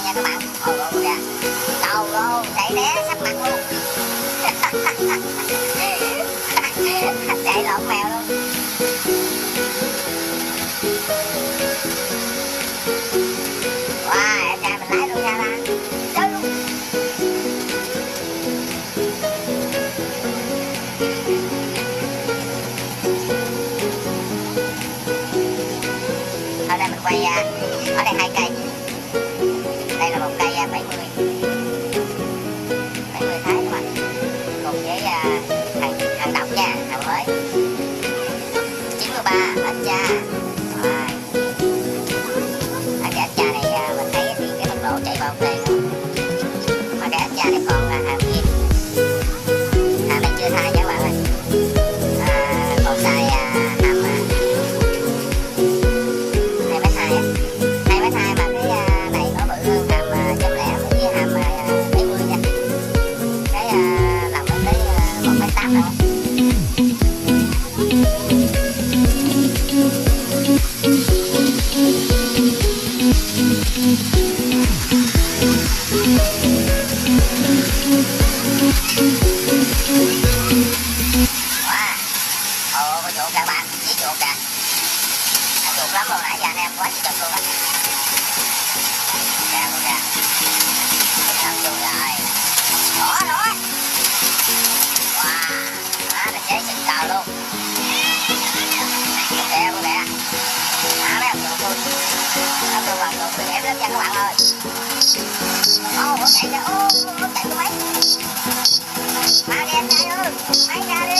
nha các bạn. Ồ kìa, đầu luôn chạy né sắp mặt luôn. Chạy lộn mèo luôn. Wow, em trai mình lái luôn nha ba. Chơi luôn. Ở đây mình quay ở đây 2 cây. Đây là một cây 70 Thái các bạn, cùng với hàng độc nha, hàng mới 93 ếch cha. Rồi cái ếch cha này mình thấy thì cái tốc độ chạy vào ok luôn, mà cái ếch cha này còn là hàng nguyên, hàng này chưa thay nha các bạn ơi. Còn xài hàm 2,2 á, 2,2 mà cái này nó bự hơn hàm 100 với hàm 70 nha. Cái lòng nó tới 1,8 nữa. Wow, có chuột kìa các bạn, chỉ chuột kìa, nó chuột lắm luôn, nãy giờ anh em quá trời chuột luôn á. Kìa luôn kìa, làm chuột rồi, đó đó. Wow, đó là chế xịn cờ luôn. Kìa luôn kìa, đó mấy ông chuột luôn, nó kêu bằng chuột bị ép lắm nha các bạn ơi. Ô, nó chạy kìa, ô, nó chạy của mấy. Má đi em trai ơi, máy ra đi.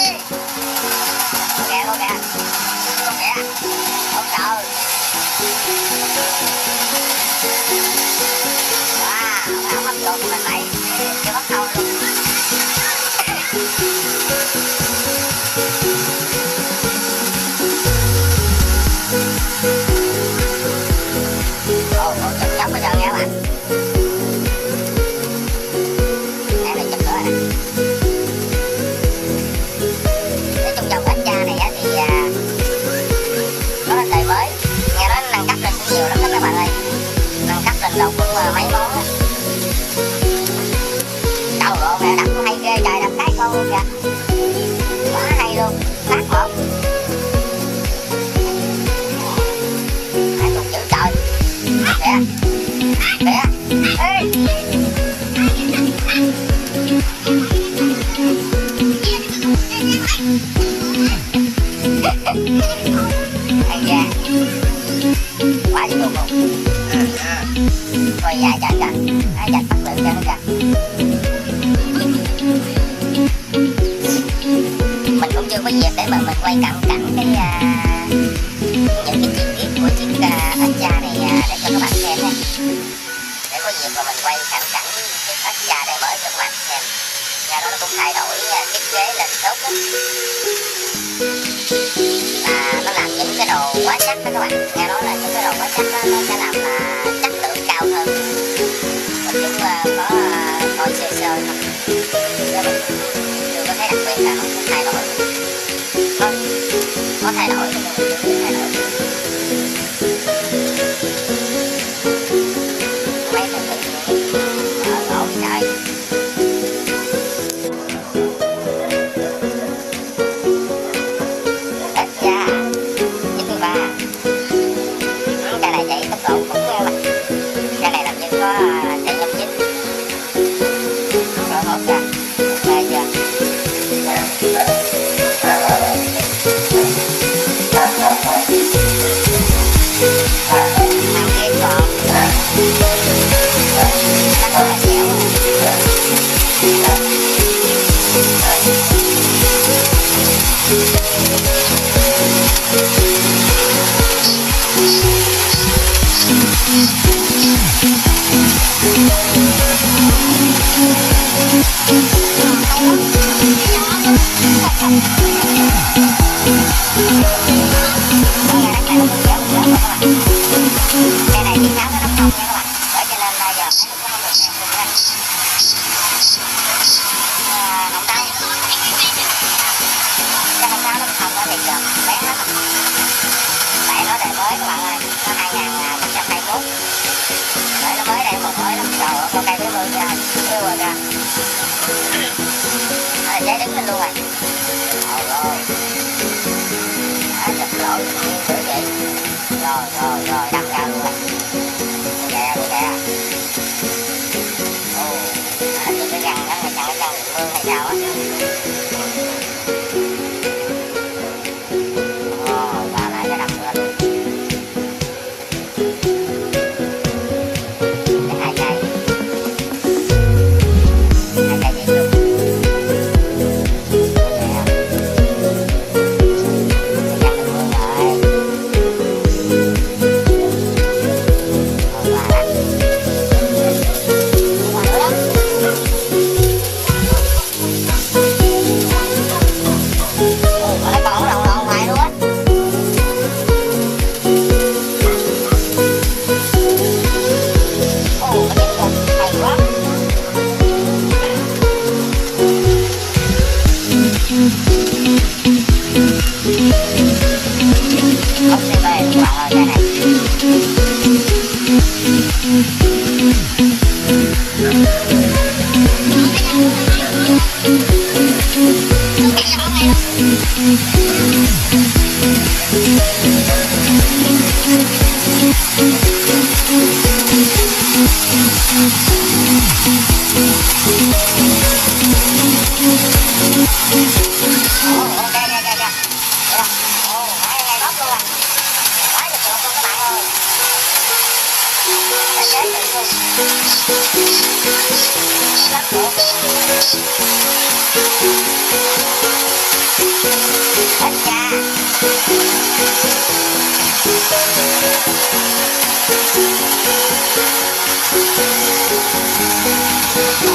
Kìa luôn kìa, luôn kìa, ôi trời. Wow, áo bắt chuột của mình này, chưa bắt đầu luôn. Ồ, chụp chóc bây giờ nha các bạn. Em lại chụp nữa nè. Nói chung dòng ếch cha này thì nó là đời mới, nghe nói nâng cấp lên cũng nhiều lắm đó các bạn ơi, nâng cấp lên đầu cũng mấy món á. Đầu lộ mẹ đập hay ghê trời, đập cái con luôn kìa, quá hay luôn, phát một. Hai chuột dữ trời, kìa, kìa, ê. Hay da, quá dữ luôn. Coi dài chạy kìa, ai chạy bắt lượng ra nữa kìa. Mình cũng chưa có dịp để mà mình quay cận cảnh cái những cái chi tiết của chiếc ếch cha này để cho các bạn xem nha. Để có dịp mà mình quay cận cảnh chiếc ếch cha này mới cho các bạn xem. Nhà đó nó cũng thay đổi thiết kế lên tốt lắm. Nó làm những cái đồ quá chắc đó các bạn. Nghe nói là những cái đồ quá chắc đó, nó sẽ làm là chất lượng cao hơn. Mình cũng có coi sơ sơ thôi, chứ mình chưa có thấy đặc biệt là nó cũng thay đổi. Có thay đổi nhưng mà mình chưa thấy thay đổi. Mấy thằng ổn trời. Ếch cha 93. Cái này chạy tốc độ cũng cái này làm như có chạy 59. Rồi hốt ra. Đây chưa? Thằng kia còn nó rất là dẻo. Cái này tiếng nóng nó đóng không nha các bạn, bởi cho nên bây giờ nó cũng không được đẹp luôn nha. Không đâu, cái không sao. con cây thứ 10 kìa, đưa rồi kìa. Giấy đứng lên luôn rồi. Rồi. Chụp lỗi giữ vậy. Rồi, đâm ra luôn rồi. Kìa. Tôi cái răng đó là chẳng cái răng mương hay sao á. Và lại cái đầm lên. Cái hai cây gì luôn. Hãy subscribe cho kênh Ghiền Mì Gõ để không bỏ lỡ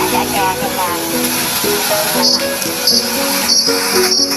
những video hấp dẫn.